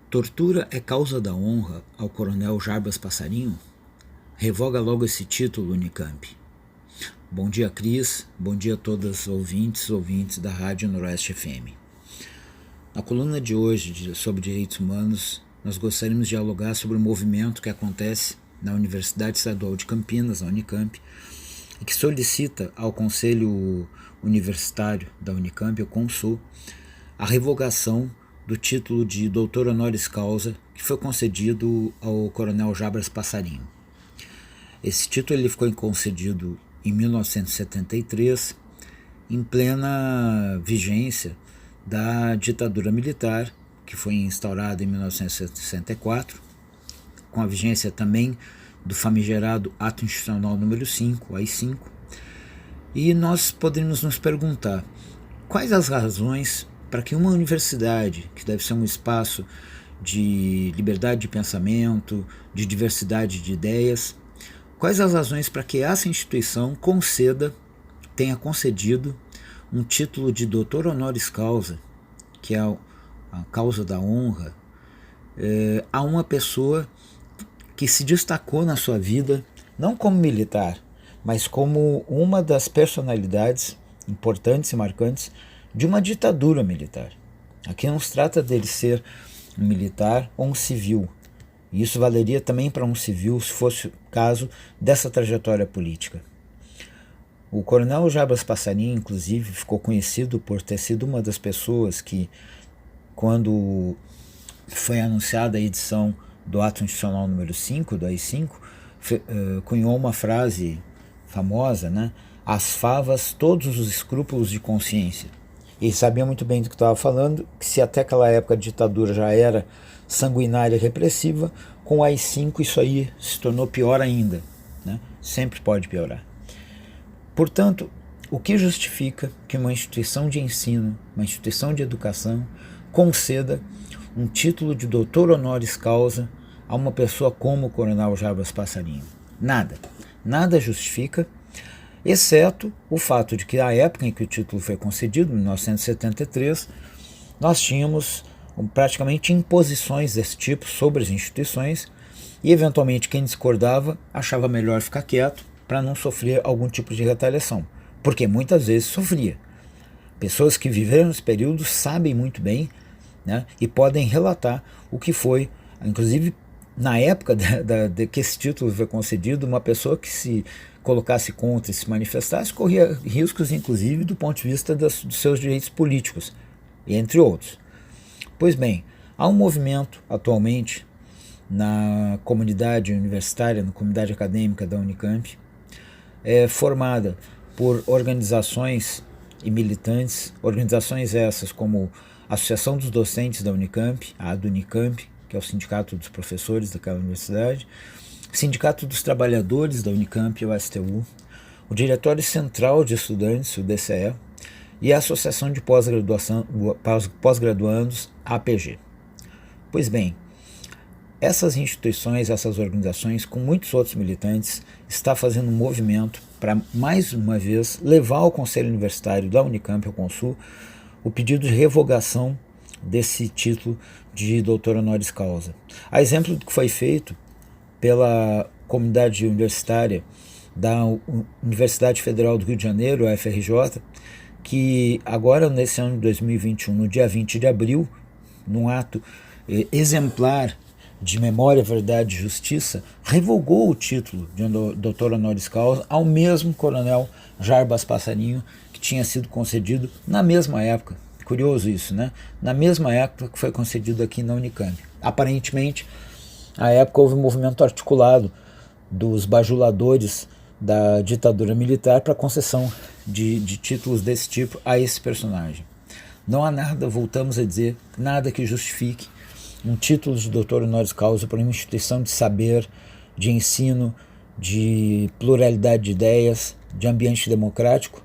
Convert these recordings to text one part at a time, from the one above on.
Tortura é causa da honra ao coronel Jarbas Passarinho? Revoga logo esse título, Unicamp. Bom dia, Cris. Bom dia a todas as ouvintes da Rádio Noroeste FM. Na coluna de hoje sobre direitos humanos, nós gostaríamos de dialogar sobre o movimento que acontece na Universidade Estadual de Campinas, na Unicamp, e que solicita ao Conselho Universitário da Unicamp, o CONSUL, a revogação do título de doutor honoris causa que foi concedido ao coronel Jarbas Passarinho. Esse título ele ficou concedido em 1973, em plena vigência da ditadura militar, que foi instaurada em 1964, com a vigência também do famigerado Ato Institucional número 5, AI-5, e nós poderíamos nos perguntar quais as razões para que uma universidade, que deve ser um espaço de liberdade de pensamento, de diversidade de ideias, quais as razões para que essa instituição tenha concedido um título de doutor honoris causa, que é a causa da honra, a uma pessoa que se destacou na sua vida, não como militar, mas como uma das personalidades importantes e marcantes de uma ditadura militar. Aqui não se trata dele ser um militar ou um civil. Isso valeria também para um civil, se fosse o caso dessa trajetória política. O coronel Jarbas Passarinho, inclusive, ficou conhecido por ter sido uma das pessoas que, quando foi anunciada a edição do Ato Institucional número 5, do AI-5, cunhou uma frase famosa, né? As favas, todos os escrúpulos de consciência. Ele sabia muito bem do que estava falando, que se até aquela época a ditadura já era sanguinária e repressiva, com o AI-5 isso aí se tornou pior ainda, né? Sempre pode piorar. Portanto, o que justifica que uma instituição de ensino, uma instituição de educação, conceda um título de doutor honoris causa a uma pessoa como o coronel Jarbas Passarinho? Nada. Nada justifica, exceto o fato de que, à época em que o título foi concedido, em 1973, nós tínhamos praticamente imposições desse tipo sobre as instituições e, eventualmente, quem discordava achava melhor ficar quieto para não sofrer algum tipo de retaliação, porque muitas vezes sofria. Pessoas que viveram esse período sabem muito bem, né, e podem relatar o que foi, inclusive na época de que esse título foi concedido, uma pessoa que se colocasse contra e se manifestasse corria riscos, inclusive, do ponto de vista dos seus direitos políticos, entre outros. Pois bem, há um movimento atualmente na comunidade universitária, na comunidade acadêmica da Unicamp, formada por organizações e militantes, organizações essas como a Associação dos Docentes da Unicamp, a ADUNICAMP, que é o Sindicato dos Professores daquela universidade, Sindicato dos Trabalhadores da Unicamp, o STU, o Diretório Central de Estudantes, o DCE, e a Associação de Pós-Graduandos, a APG. Pois bem, essas instituições, essas organizações, com muitos outros militantes, está fazendo um movimento para, mais uma vez, levar ao Conselho Universitário da Unicamp, ao CONSUL, o pedido de revogação desse título de doutor honoris causa. A exemplo do que foi feito pela comunidade universitária da Universidade Federal do Rio de Janeiro, a UFRJ, que agora, nesse ano de 2021, no dia 20 de abril, num ato exemplar de memória, verdade e justiça, revogou o título de doutor honoris causa ao mesmo coronel Jarbas Passarinho, que tinha sido concedido na mesma época. Curioso isso, né? Na mesma época que foi concedido aqui na Unicamp. Aparentemente, à época houve um movimento articulado dos bajuladores da ditadura militar para concessão de títulos desse tipo a esse personagem. Não há nada, voltamos a dizer, nada que justifique um título de doutor honoris causa para uma instituição de saber, de ensino, de pluralidade de ideias, de ambiente democrático,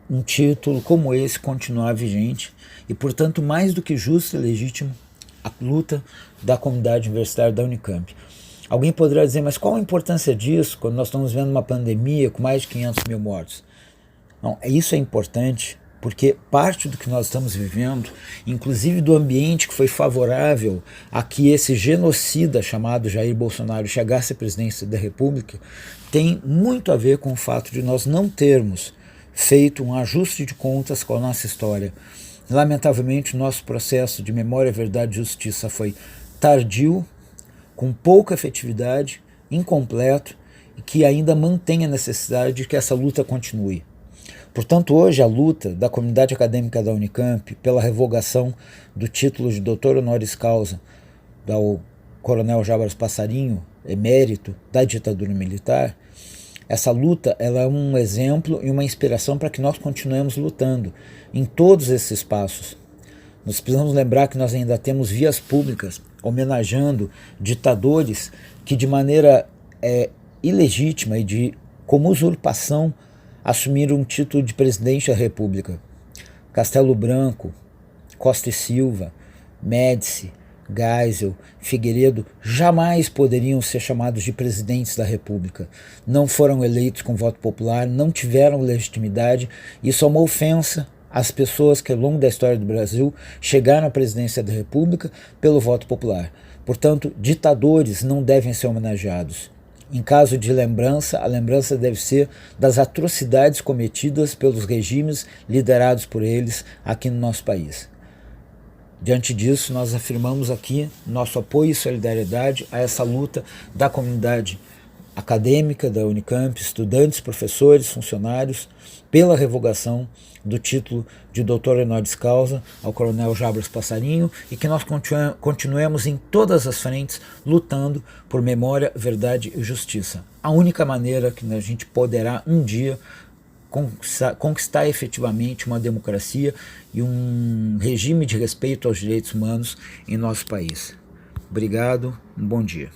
um título como esse continuar vigente e, portanto, mais do que justo e legítimo a luta da comunidade universitária da Unicamp. Alguém poderá dizer, mas qual a importância disso quando nós estamos vendo uma pandemia com mais de 500 mil mortos? Não, isso é importante porque parte do que nós estamos vivendo, inclusive do ambiente que foi favorável a que esse genocida chamado Jair Bolsonaro chegasse à presidência da República, tem muito a ver com o fato de nós não termos feito um ajuste de contas com a nossa história. Lamentavelmente, o nosso processo de memória, verdade e justiça foi tardio, com pouca efetividade, incompleto, e que ainda mantém a necessidade de que essa luta continue. Portanto, hoje a luta da comunidade acadêmica da Unicamp pela revogação do título de doutor honoris causa do coronel Jarbas Passarinho, emérito da ditadura militar, essa luta ela é um exemplo e uma inspiração para que nós continuemos lutando em todos esses espaços. Nós precisamos lembrar que nós ainda temos vias públicas homenageando ditadores que de maneira ilegítima e como usurpação assumiram um título de presidente da República. Castelo Branco, Costa e Silva, Médici, Geisel, Figueiredo jamais poderiam ser chamados de presidentes da República. Não foram eleitos com voto popular, não tiveram legitimidade. Isso é uma ofensa às pessoas que ao longo da história do Brasil chegaram à presidência da República pelo voto popular. Portanto, ditadores não devem ser homenageados. Em caso de lembrança, a lembrança deve ser das atrocidades cometidas pelos regimes liderados por eles aqui no nosso país. Diante disso, nós afirmamos aqui nosso apoio e solidariedade a essa luta da comunidade acadêmica da Unicamp, estudantes, professores, funcionários, pela revogação do título de doutor honoris causa ao coronel Jarbas Passarinho, e que nós continuemos em todas as frentes lutando por memória, verdade e justiça. A única maneira que a gente poderá um dia conquistar efetivamente uma democracia e um regime de respeito aos direitos humanos em nosso país. Obrigado, um bom dia.